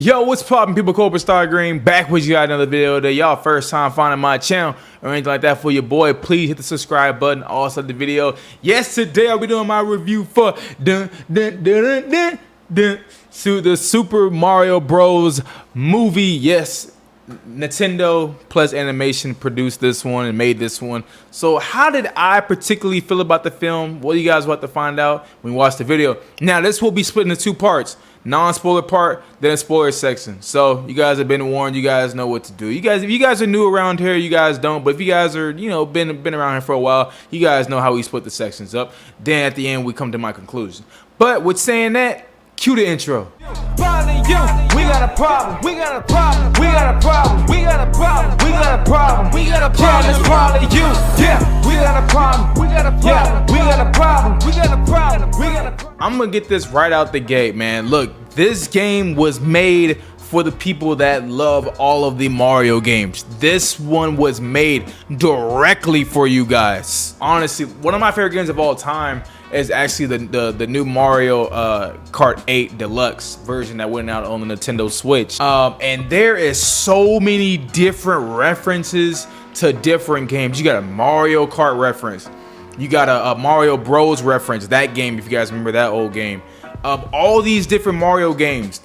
Yo, what's poppin', people? Cobra Star Green back with you guys another video today. Y'all first time finding my channel or anything like that for your boy, please hit the subscribe button. Also the video. Yes, today I'll be doing my review for the Super Mario Bros. Movie. Yes, Nintendo plus Animation produced this one and made this one. So how did I particularly feel about the film? Well, you guys will have to find out when you watch the video. Now, this will be split into two parts. Non-spoiler part, then a spoiler section. So you guys have been warned. You guys know what to do. You guys, if you guys are new around here, you guys don't. But if you guys are, been around here for a while, you guys know how we split the sections up. Then at the end, we come to my conclusion. But with saying that, cue the intro. We got a problem, we got a problem, we got a problem, we got a problem, we got a problem, we got a problem, yeah, it's probably you, yeah, we got a problem, we got a problem, we got a problem, we got a problem, we got a problem. I'm gonna get this right out the gate, man. Look, this game was made for the people that love all of the Mario games. This one was made directly for you guys. Honestly, one of my favorite games of all time is actually the new Mario Kart 8 Deluxe version that went out on the Nintendo Switch. And there is so many different references to different games. You got a Mario Kart reference. You got a Mario Bros reference, that game, if you guys remember that old game. All these different Mario games,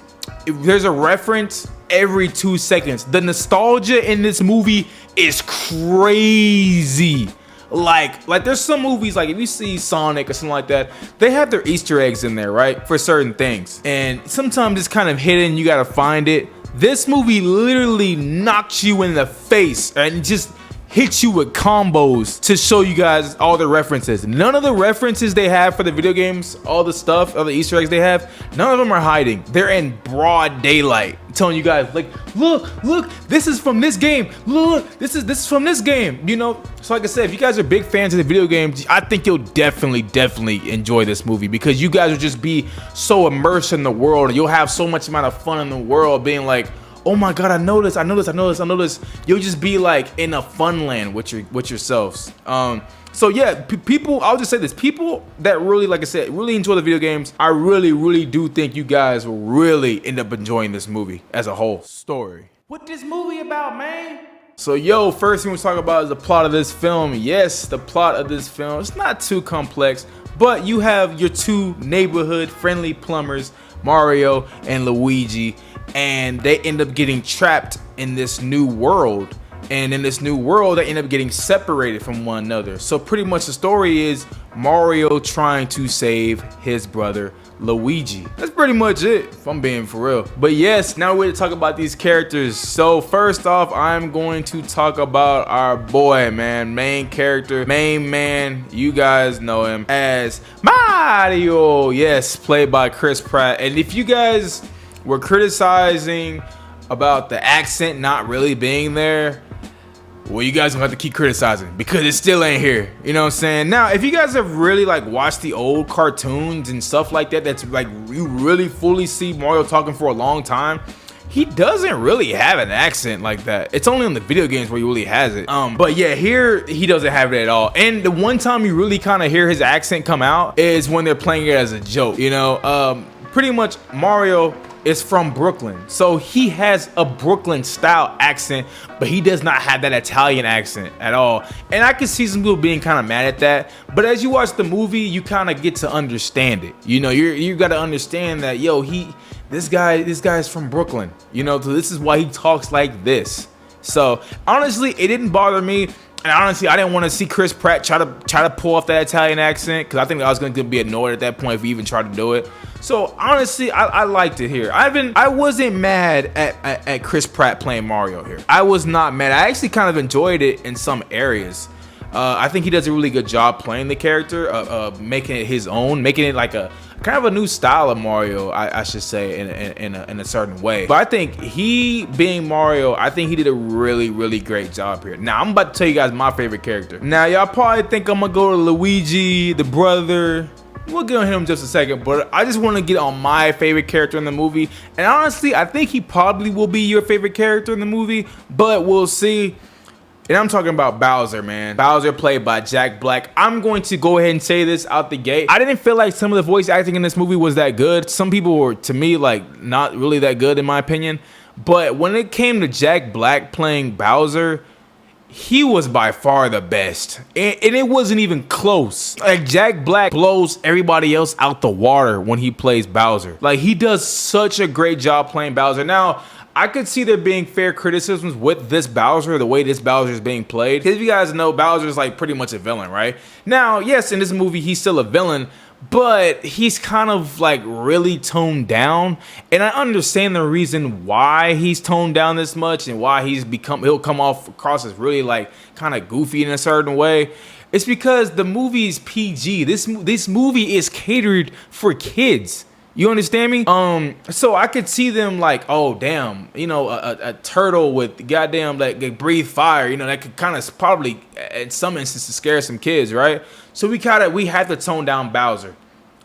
there's a reference every 2 seconds. The nostalgia in this movie is crazy. Like there's some movies, like if you see Sonic or something like that, they have their Easter eggs in there, right, for certain things, and sometimes it's kind of hidden, you gotta find it. This movie literally knocks you in the face and just hits you with combos to show you guys all the references. None of the references they have for the video games, all the stuff, all the Easter eggs they have, none of them are hiding. They're in broad daylight, telling you guys, like, look, this is from this game. Look, this is from this game. So like I said, if you guys are big fans of the video games, I think you'll definitely enjoy this movie, because you guys will just be so immersed in the world, and you'll have so much amount of fun in the world, being like, oh my god, I know this. You'll just be like in a fun land with yourselves. So yeah, people, I'll just say this, people that really, like I said, really enjoy the video games, I really do think you guys will really end up enjoying this movie as a whole story. What this movie about, man? So yo, first thing we'll talk about is the plot of this film. Yes, the plot of this film, it's not too complex, but you have your two neighborhood friendly plumbers, Mario and Luigi, and they end up getting trapped in this new world. And in this new world, they end up getting separated from one another. So pretty much the story is Mario trying to save his brother Luigi. That's pretty much it, if I'm being for real. But yes, now we're to talk about these characters. So first off, I'm going to talk about our boy, man, main character, main man. You guys know him as Mario. Yes, played by Chris Pratt. And if you guys were criticizing about the accent not really being there, well, you guys don't have to keep criticizing, because it still ain't here. You know what I'm saying? Now, if you guys have really like watched the old cartoons and stuff like that, that's like you really fully see Mario talking for a long time, he doesn't really have an accent like that. It's only on the video games where he really has it. But yeah, here he doesn't have it at all. And the one time you really kind of hear his accent come out is when they're playing it as a joke. Pretty much Mario is from Brooklyn, so he has a Brooklyn style accent, but he does not have that Italian accent at all. And I can see some people being kind of mad at that, but as you watch the movie, you kind of get to understand it. You got to understand that, yo, this guy's from Brooklyn, so this is why he talks like this. So honestly, it didn't bother me. And honestly, I didn't want to see Chris Pratt try to pull off that Italian accent, because I think I was going to be annoyed at that point if he even tried to do it. So honestly, I liked it here. I wasn't mad at Chris Pratt playing Mario here. I was not mad. I actually kind of enjoyed it in some areas. I think he does a really good job playing the character, making it his own, making it like a kind of a new style of Mario, I should say, in a certain way. But I think he, being Mario, I think he did a really great job here. Now, I'm about to tell you guys my favorite character. Now, y'all probably think I'm gonna go to Luigi, the brother. We'll get on him in just a second, but I just want to get on my favorite character in the movie. And honestly, I think he probably will be your favorite character in the movie, but we'll see. And I'm talking about Bowser, man. Bowser played by Jack Black. I'm going to go ahead and say this out the gate. I didn't feel like some of the voice acting in this movie was that good. Some people were, to me, like, not really that good in my opinion. But when it came to Jack Black playing Bowser, he was by far the best. And it wasn't even close. Like, Jack Black blows everybody else out the water when he plays Bowser. Like, he does such a great job playing Bowser. Now, I could see there being fair criticisms with this Bowser, the way this Bowser is being played. Because if you guys know, Bowser is like pretty much a villain, right? Now, yes, in this movie, he's still a villain, but he's kind of like really toned down. And I understand the reason why he's toned down this much and why he'll come off across as really like kind of goofy in a certain way. It's because the movie's PG. This movie is catered for kids. You understand me? So I could see them like, oh damn, you know, a turtle with goddamn like breathe fire, you know, that could kind of probably in some instances scare some kids, right? So we have to tone down Bowser,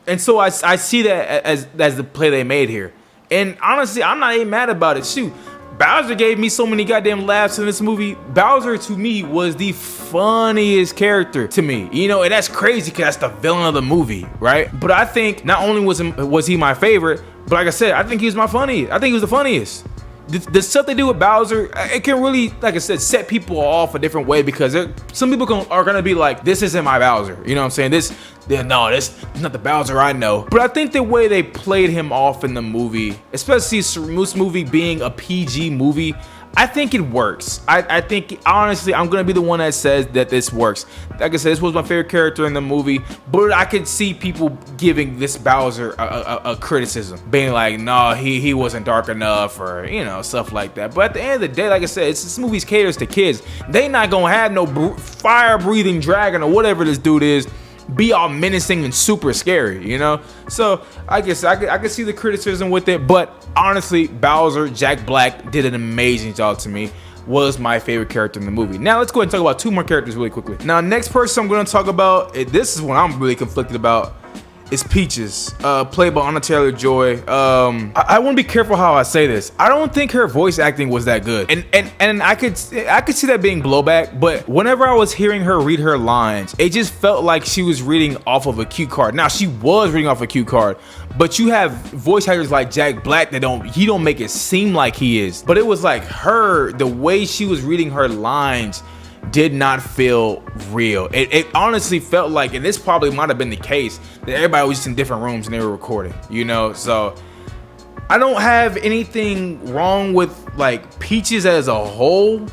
and so I see that as the play they made here. And honestly, I'm not even mad about it. Shoot, Bowser gave me so many goddamn laughs in this movie. Bowser to me was the funniest character to me, you know, and that's crazy because that's the villain of the movie, right? But I think not only was he my favorite, but like I said, I think he was my funniest. I think he was the funniest. The stuff they do with Bowser, it can really, like I said, set people off a different way because some people are gonna be like, this isn't my Bowser. You know what I'm saying? This is not the Bowser I know. But I think the way they played him off in the movie, especially this movie being a PG movie, I think it works. I think, honestly, I'm going to be the one that says that this works. Like I said, this was my favorite character in the movie, but I could see people giving this Bowser a criticism, being like, no, he wasn't dark enough, or, you know, stuff like that. But at the end of the day, like I said, this movie caters to kids. They not going to have no fire-breathing dragon or whatever this dude is be all menacing and super scary, you know? So I guess I could see the criticism with it, but honestly, Bowser, Jack Black did an amazing job to me. Was my favorite character in the movie. Now let's go ahead and talk about two more characters really quickly. Now, next person I'm going to talk about, this is what I'm really conflicted about, is Peaches, played by Anna Taylor-Joy. I want to be careful how I say this. I don't think her voice acting was that good, and I could see that being blowback. But whenever I was hearing her read her lines, it just felt like she was reading off of a cue card. Now, she was reading off a cue card, but you have voice actors like Jack Black that don't make it seem like he is. But it was like the way she was reading her lines did not feel real. It honestly felt like, and this probably might have been the case, that everybody was just in different rooms and they were recording, you know? So I don't have anything wrong with like Peaches as a whole,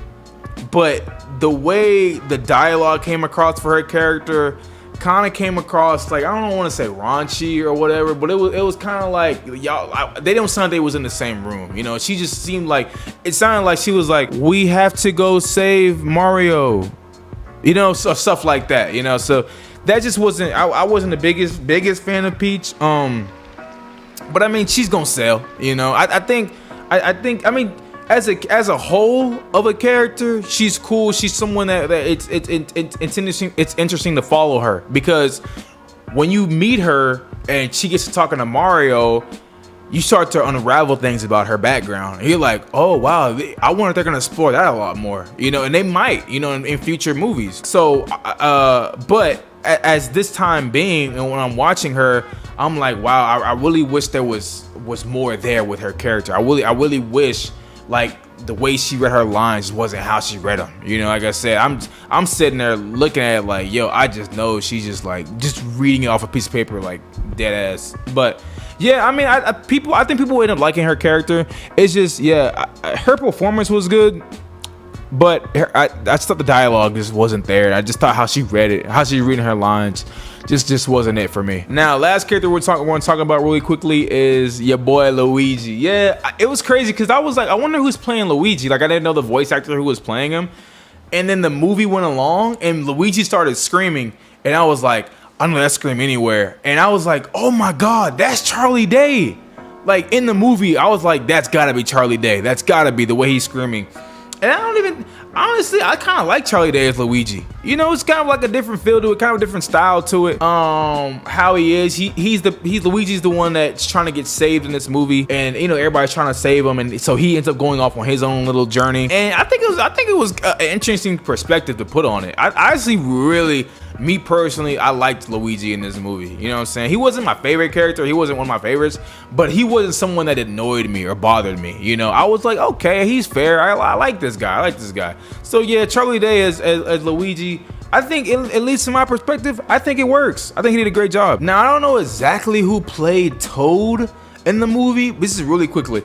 but the way the dialogue came across for her character kind of came across like, I don't want to say raunchy or whatever, but it was kind of like, y'all, they don't sound like they was in the same room, you know? She just seemed like, it sounded like she was like, we have to go save Mario, you know, so stuff like that, you know? So that just wasn't, I wasn't the biggest fan of Peach, but I mean, she's gonna sell, you know? I think, I mean, as a whole of a character, she's cool. She's someone that it's interesting. It's interesting to follow her because when you meet her and she gets to talking to Mario, you start to unravel things about her background. And you're like, oh wow, I wonder if they're gonna explore that a lot more, you know. And they might, you know, in future movies. So, but as this time being, and when I'm watching her, I'm like, wow, I really wish there was more there with her character. I really wish, like, the way she read her lines wasn't how she read them, you know. Like I said, I'm sitting there looking at it like, yo, I just know she's just reading it off a piece of paper, like dead ass. But yeah, I mean, I think people end up liking her character. It's just, yeah, her performance was good, but I just thought the dialogue just wasn't there. I just thought how she read it, how she reading her lines, just wasn't it for me. Now, last character we're going to talk about really quickly is your boy Luigi. Yeah, it was crazy because I was like, I wonder who's playing Luigi. Like, I didn't know the voice actor who was playing him. And then the movie went along and Luigi started screaming, and I was like, I know that scream anywhere. And I was like, oh my God, that's Charlie Day. Like, in the movie, I was like, that's gotta be Charlie Day. That's gotta be the way he's screaming. And Honestly, I kind of like Charlie Day as Luigi. You know, it's kind of like a different feel to it, kind of a different style to it. How he is, he's Luigi's the one that's trying to get saved in this movie, and you know everybody's trying to save him, and so he ends up going off on his own little journey. And I think it was an interesting perspective to put on it. I actually really, me personally, I liked Luigi in this movie. You know what I'm saying? He wasn't my favorite character. He wasn't one of my favorites, but he wasn't someone that annoyed me or bothered me. You know, I was like, okay, he's fair. I like this guy. I like this guy. So yeah, Charlie Day as Luigi, I think, at least in my perspective, I think it works. I think he did a great job. Now, I don't know exactly who played Toad in the movie. This is really quickly.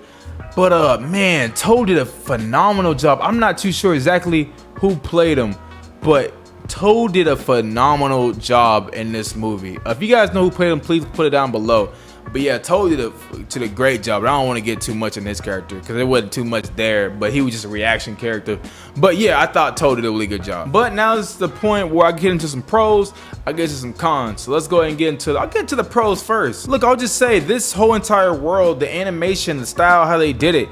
But man, Toad did a phenomenal job. I'm not too sure exactly who played him, but Toad did a phenomenal job in this movie. If you guys know who played him, please put it down below. But yeah, Toad did a great job. I don't want to get too much in his character because there wasn't too much there, but he was just a reaction character. But yeah, I thought Toad did a really good job. But now it's the point where I get into some pros, I get into some cons. So let's go ahead and I'll get into the pros first. Look, I'll just say this whole entire world, the animation, the style, how they did it,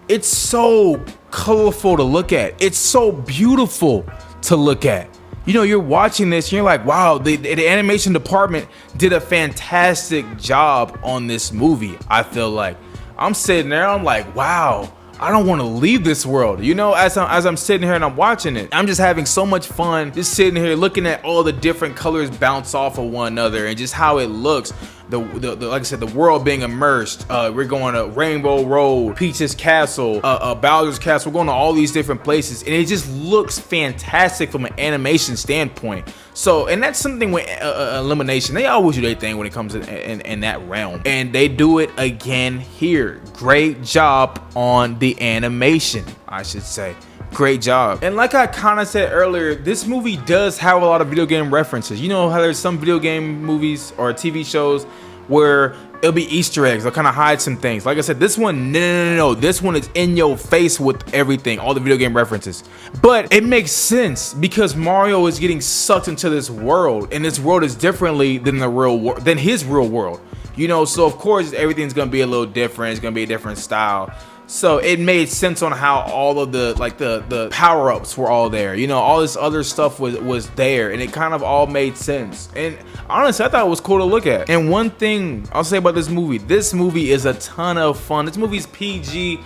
it's so colorful to look at. It's so beautiful to look at. You know, you're watching this and you're like, wow, the animation department did a fantastic job on this movie. I feel like I'm sitting there, I'm like, wow, I don't want to leave this world. You know, as I'm sitting here and I'm watching it, I'm just having so much fun just sitting here looking at all the different colors bounce off of one another and just how it looks. The like I said, the world being immersed. We're going to Rainbow Road, Peach's Castle, Bowser's Castle. We're going to all these different places, and it just looks fantastic from an animation standpoint. So, and that's something with Illumination. They always do their thing when it comes to in that realm, and they do it again here. Great job on the animation, I should say. Great job. And like I kind of said earlier, this movie does have a lot of video game references. You know how there's some video game movies or TV shows where it'll be Easter eggs, they'll kind of hide some things. Like I said, this one, no, this one is in your face with everything, all the video game references. But it makes sense because Mario is getting sucked into this world, and this world is differently than than his real world. You know, so of course everything's gonna be a little different. It's gonna be a different style. So it made sense on how all of the power-ups were all there. You know, all this other stuff was there, and it kind of all made sense. And honestly, I thought it was cool to look at. And one thing I'll say about this movie is a ton of fun. This movie's PG,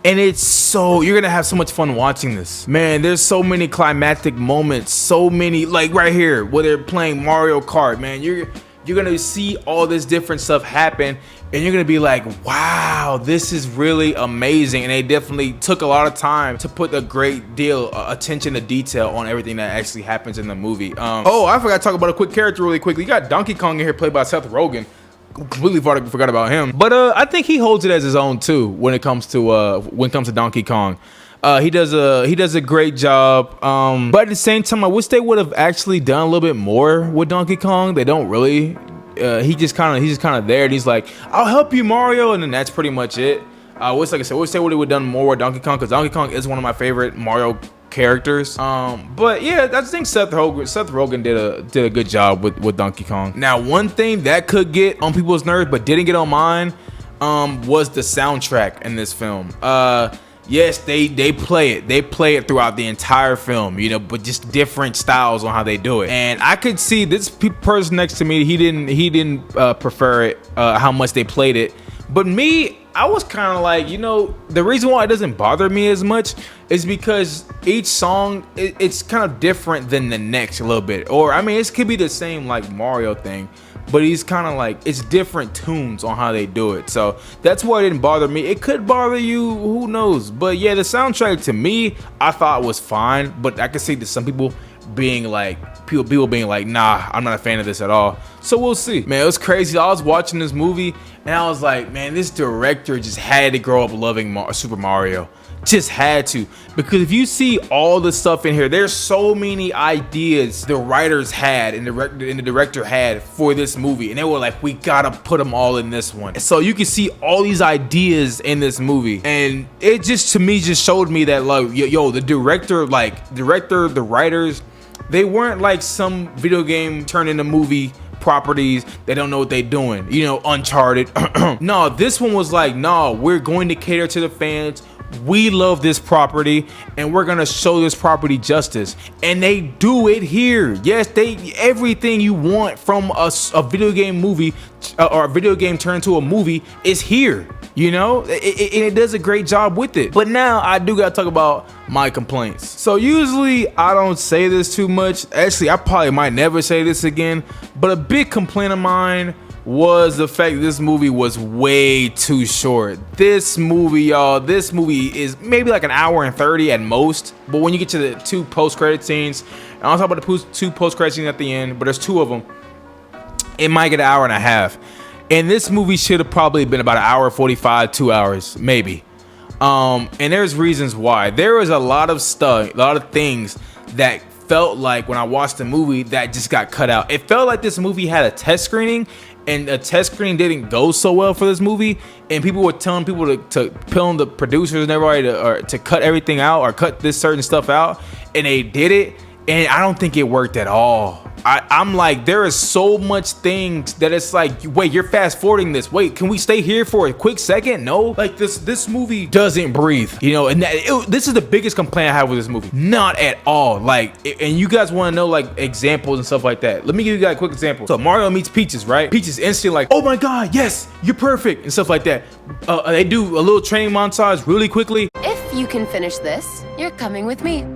and you're gonna have so much fun watching this. Man, there's so many climactic moments, so many, like right here where they're playing Mario Kart, man. You're gonna see all this different stuff happen, and you're gonna be like, wow, this is really amazing. And they definitely took a lot of time to put a great deal attention to detail on everything that actually happens in the movie. Oh, I forgot to talk about a quick character really quickly. You got Donkey Kong in here, played by Seth Rogen. Completely forgot about him, but I think he holds it as his own too when it comes to Donkey Kong. He does a great job, but at the same time, I wish they would have actually done a little bit more with Donkey Kong. They don't really. He's just kind of there, and he's like, "I'll help you, Mario," and then that's pretty much it. I wish they would have done more with Donkey Kong, because Donkey Kong is one of my favorite Mario characters. But yeah, I think Seth Rogen did a good job with Donkey Kong. Now, one thing that could get on people's nerves, but didn't get on mine, was the soundtrack in this film. Yes, they play it. They play it throughout the entire film, you know, but just different styles on how they do it. And I could see this person next to me, he didn't prefer it, how much they played it. But me, I was kind of like, you know, the reason why it doesn't bother me as much is because each song, it's kind of different than the next a little bit. Or, I mean, it could be the same like Mario thing, but he's kind of like, it's different tunes on how they do it. So that's why it didn't bother me. It could bother you, who knows? But yeah, the soundtrack to me, I thought was fine, but I could see that some people being like, people being like, nah, I'm not a fan of this at all. So we'll see. Man, it was crazy. I was watching this movie and I was like, man, this director just had to grow up loving Super Mario. Just had to, because if you see all the stuff in here, there's so many ideas the writers had and the director had for this movie, and they were like, we gotta put them all in this one. So you can see all these ideas in this movie, and it just, to me, just showed me that, like, yo, the director, the writers, they weren't like some video game turned into movie properties. They don't know what they're doing, you know, Uncharted. No, this one was like, no, we're going to cater to the fans. we love this property and we're gonna show this property justice, and they do it here. Yes, everything you want from a video game movie or a video game turned into a movie is here, you know, and it does a great job with it. But now I do gotta talk about my complaints. So usually I don't say this too much. Actually, I probably might never say this again, but a big complaint of mine was the fact that this movie was way too short. This movie, y'all, this movie is maybe like an hour and 30 at most, but when you get to the 2 post-credit scenes, and I'll talk about the 2 post-credit scenes at the end, but there's 2 of them, it might get an hour and a half. And this movie should have probably been about an hour 45, 2 hours, maybe. And there's reasons why. There was a lot of stuff, a lot of things that felt like when I watched the movie that just got cut out. It felt like this movie had a test screening, and a test screening didn't go so well for this movie, and people were telling people to film the producers and everybody to cut everything out or cut this certain stuff out, and they did it, and I don't think it worked at all. I'm like, there is so much things that it's like, wait, you're fast forwarding this. Wait, can we stay here for a quick second? No, like this movie doesn't breathe, you know, and this is the biggest complaint I have with this movie. Not at all. Like, and you guys want to know like examples and stuff like that. Let me give you guys a quick example. So Mario meets Peaches, right? Peaches instantly like, oh my God, yes, you're perfect and stuff like that. They do a little training montage really quickly. If you can finish this, you're coming with me.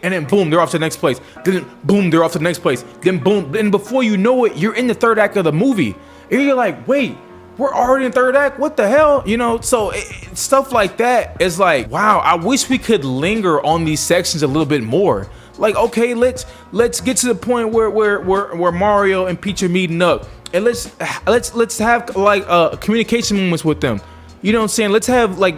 And then boom, they're off to the next place. Then boom, they're off to the next place. Then boom, and before you know it, you're in the 3rd act of the movie. And you're like, wait, we're already in 3rd act? What the hell? You know, so stuff like that is like, wow, I wish we could linger on these sections a little bit more. Like, okay, let's get to the point where Mario and Peach are meeting up. And let's have like communication moments with them. You know what I'm saying? Let's have like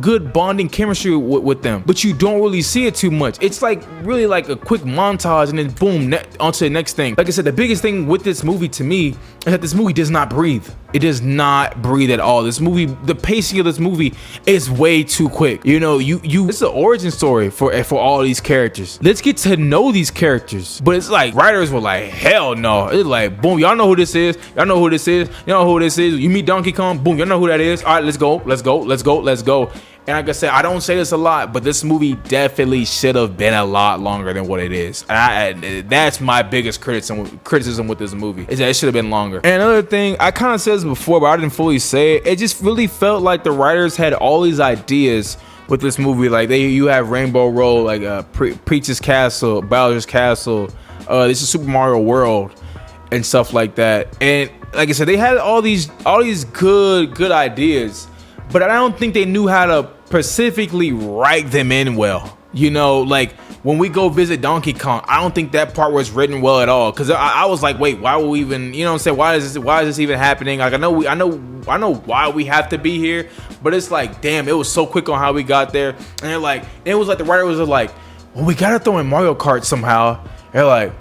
good bonding chemistry with them, but you don't really see it too much. It's like really like a quick montage and then boom, onto the next thing. Like I said, the biggest thing with this movie to me is that this movie does not breathe. It does not breathe at all. This movie, the pacing of this movie is way too quick. You know, it's an origin story for all these characters. Let's get to know these characters. But it's like writers were like, hell no. It's like, boom, y'all know who this is. Y'all know who this is. Y'all know who this is. You meet Donkey Kong, boom, y'all know who that is. All right, let's go. And like I said, I don't say this a lot, but this movie definitely should have been a lot longer than what it is. And that's my biggest criticism with this movie, is that it should have been longer. And another thing, I kind of said this before, but I didn't fully say it. It just really felt like the writers had all these ideas with this movie. Like you have Rainbow Road, like Peach's Castle, Bowser's Castle, this is Super Mario World, and stuff like that. And like I said, they had all these good ideas, but I don't think they knew how to specifically write them in well. You know, like when we go visit Donkey Kong, I don't think that part was written well at all, because I was like, wait, why would we even, you know what I'm saying, why is this even happening? Like I know why we have to be here, but it's like, damn, it was so quick on how we got there. And it was like the writer was like, well, we gotta throw in Mario Kart somehow. They're like,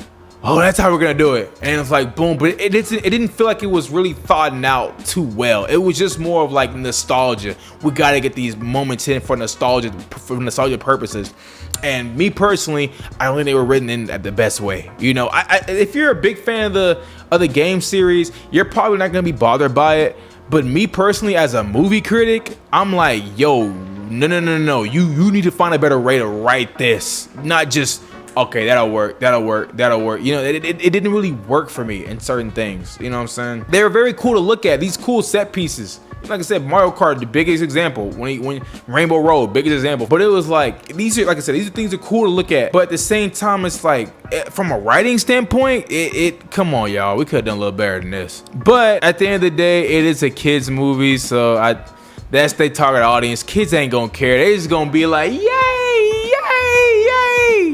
oh, that's how we're gonna do it. And it's like, boom, but it didn't feel like it was really thought out too well. It was just more of like nostalgia. We gotta get these moments in for nostalgia purposes. And me personally, I don't think they were written in at the best way. You know, if you're a big fan of the game series, you're probably not gonna be bothered by it. But me personally, as a movie critic, I'm like, yo, no. You need to find a better way to write this, not just, okay, that'll work. You know, it didn't really work for me in certain things. You know what I'm saying? They were very cool to look at, these cool set pieces. Like I said, Mario Kart, the biggest example. When Rainbow Road, biggest example. But it was like, these are things are cool to look at. But at the same time, it's like, from a writing standpoint, come on, y'all, we could have done a little better than this. But at the end of the day, it is a kids movie, so that's their target audience. Kids ain't gonna care. They just gonna be like, yay.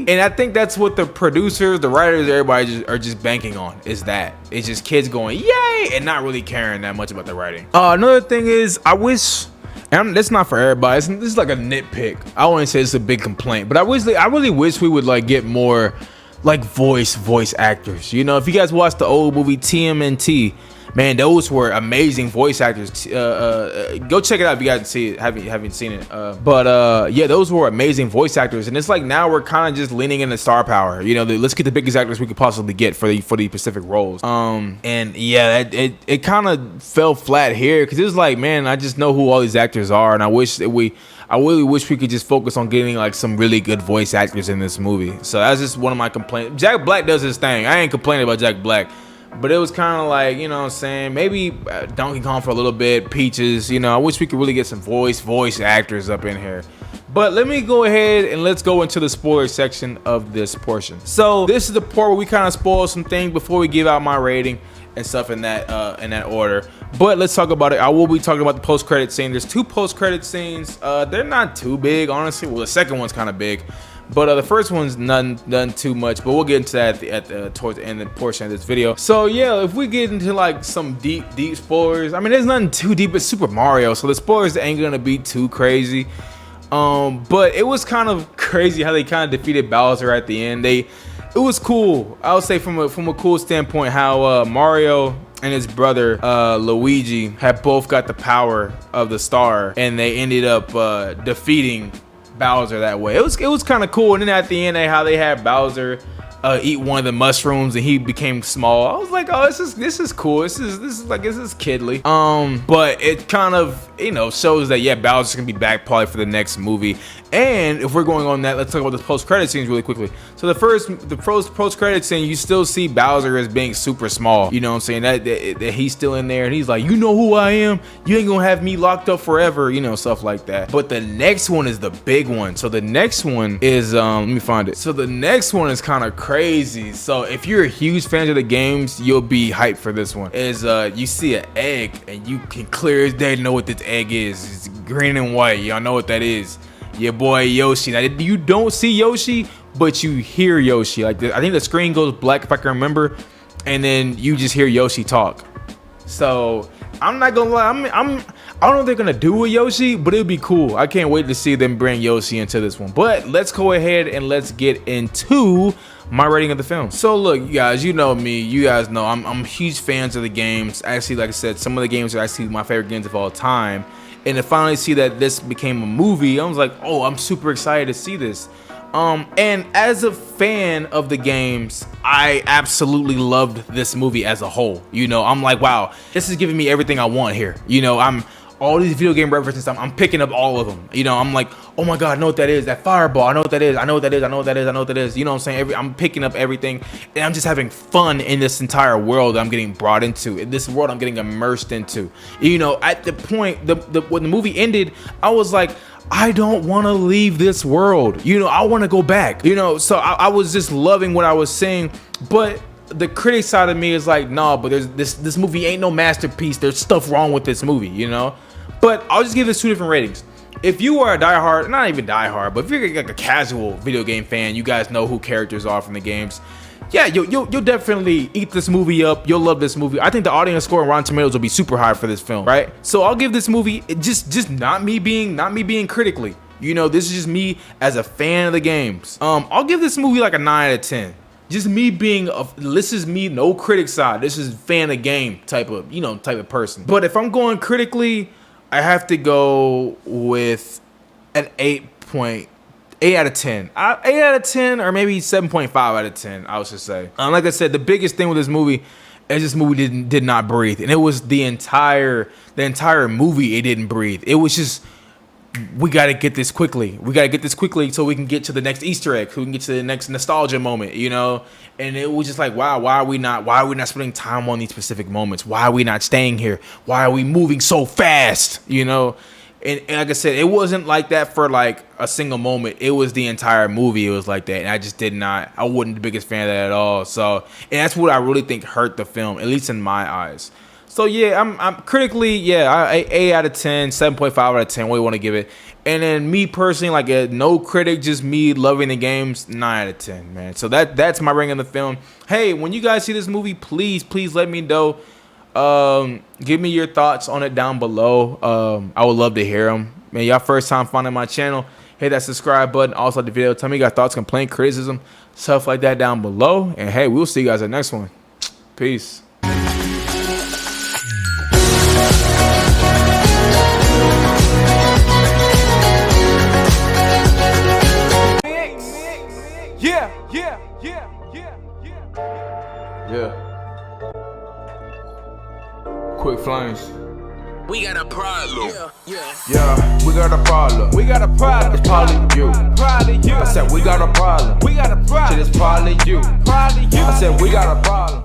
And I think that's what the producers, the writers, everybody are just banking on, is that it's just kids going yay and not really caring that much about the writing. Another thing is, I wish, and that's not for everybody, this is like a nitpick, I wouldn't say it's a big complaint, but I really wish we would like get more like voice actors. You know, if you guys watch the old movie TMNT, Man, those were amazing voice actors. Go check it out if you guys see it. Haven't seen it. But yeah, those were amazing voice actors, and it's like now we're kind of just leaning into star power. You know, let's get the biggest actors we could possibly get for the Pacific roles. And yeah, it kind of fell flat here because it was like, man, I just know who all these actors are, and I really wish we could just focus on getting like some really good voice actors in this movie. So that's just one of my complaints. Jack Black does his thing. I ain't complaining about Jack Black. But it was kind of like, you know what I'm saying, maybe Donkey Kong for a little bit, Peaches, you know, I wish we could really get some voice actors up in here. But let me go ahead and let's go into the spoiler section of this portion. So this is the part where we kind of spoil some things before we give out my rating and stuff in that order. But let's talk about it. I will be talking about the post-credit scene. There's 2 post-credit scenes. They're not too big, honestly. Well, the second one's kind of big. But the first one's none too much, but we'll get into that towards the end of the portion of this video. So yeah, if we get into like some deep spoilers, I mean, there's nothing too deep. It's Super Mario, so the spoilers ain't gonna be too crazy. But it was kind of crazy how they kind of defeated Bowser at the end. It was cool. I would say from a cool standpoint how Mario and his brother Luigi had both got the power of the star, and they ended up defeating Bowser that way. It was kind of cool. And then at the end, how they had Bowser eat one of the mushrooms and he became small. I was like, oh, this is cool. This is kidly. But it kind of, you know, shows that yeah, Bowser's gonna be back probably for the next movie. And if we're going on that, let's talk about the post-credit scenes really quickly. So the first post-credit scene, you still see Bowser as being super small. You know what I'm saying? That he's still in there and he's like, you know who I am? You ain't gonna have me locked up forever, you know, stuff like that. But the next one is the big one. So the next one is let me find it. So the next one is kind of crazy. So if you're a huge fan of the games, you'll be hyped for this one. You see an egg and you can clear as day know what this egg is. It's green and white. Y'all know what that is. Your boy Yoshi. Now you don't see Yoshi, but you hear Yoshi. Like I think the screen goes black if I can remember, and then you just hear Yoshi talk. So I'm not gonna lie, I don't know what they're gonna do with Yoshi, but it'll be cool. I can't wait to see them bring Yoshi into this one. But let's go ahead and let's get into my rating of the film. So look, you guys, you know me, you guys know I'm huge fans of the games. Actually, like I said, some of the games are actually my favorite games of all time. And to finally see that this became a movie, I was like, oh, I'm super excited to see this. And as a fan of the games, I absolutely loved this movie as a whole. You know, I'm like, wow, this is giving me everything I want here. You know, all these video game references, I'm picking up all of them. You know, I'm like, oh my God, I know what that is. That fireball, I know what that is. I know what that is. I know what that is. I know what that is. You know what I'm saying? I'm picking up everything, and I'm just having fun in this entire world I'm getting brought into. In this world I'm getting immersed into. You know, at the point, when the movie ended, I was like, I don't want to leave this world. You know, I want to go back. You know, so I was just loving what I was seeing, but the critic side of me is like, no, but this movie ain't no masterpiece. There's stuff wrong with this movie, you know? But I'll just give this 2 different ratings. If you are a diehard, not even diehard, but if you're like a casual video game fan, you guys know who characters are from the games. Yeah, you'll definitely eat this movie up. You'll love this movie. I think the audience score on Rotten Tomatoes will be super high for this film, right? So I'll give this movie just not me being critically. You know, this is just me as a fan of the games. I'll give this movie like a 9 out of 10. Just me being this is me, no critic side. This is fan of game type of person. But if I'm going critically, I have to go with an 8 out of 10. 8 out of 10 or maybe 7.5 out of 10, I would just say. Like I said, the biggest thing with this movie is this movie did not breathe. And it was the entire movie, it didn't breathe. It was just, we got to get this quickly. We got to get this quickly so we can get to the next Easter egg, so we can get to the next nostalgia moment, you know? And it was just like, wow, why are we not spending time on these specific moments? Why are we not staying here? Why are we moving so fast, you know? And like I said, it wasn't like that for like a single moment. It was the entire movie. It was like that. And I wasn't the biggest fan of that at all. So, and that's what I really think hurt the film, at least in my eyes. So yeah, I'm critically, yeah, 8 out of 10, 7.5 out of 10, what do you want to give it? And then me personally, like no critic, just me loving the games, 9 out of 10, man. So that's my rating of the film. Hey, when you guys see this movie, please let me know. Give me your thoughts on it down below. I would love to hear them. Man, y'all first time finding my channel, hit that subscribe button. Also like the video, tell me your thoughts, complaint, criticism, stuff like that down below. And hey, we'll see you guys at the next one. Peace. Flames. We got a problem. Yeah, we got a problem. We got a problem. It's probably you. Probably you. I said we got a problem. We got a problem. Shit, it's probably you. Probably you. I said we got a problem.